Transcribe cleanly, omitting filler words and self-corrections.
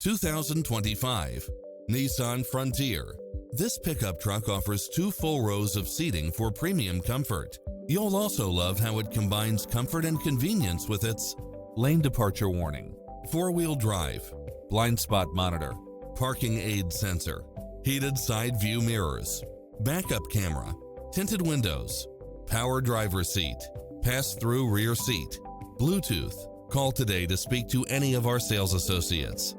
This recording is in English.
2025 Nissan Frontier. This pickup truck offers 2 full rows of seating for premium comfort. You'll also love how it combines comfort and convenience with its lane departure warning, 4-wheel drive, blind spot monitor, parking aid sensor, heated side view mirrors, backup camera, tinted windows, power driver seat, pass-through rear seat, Bluetooth. Call today to speak to any of our sales associates.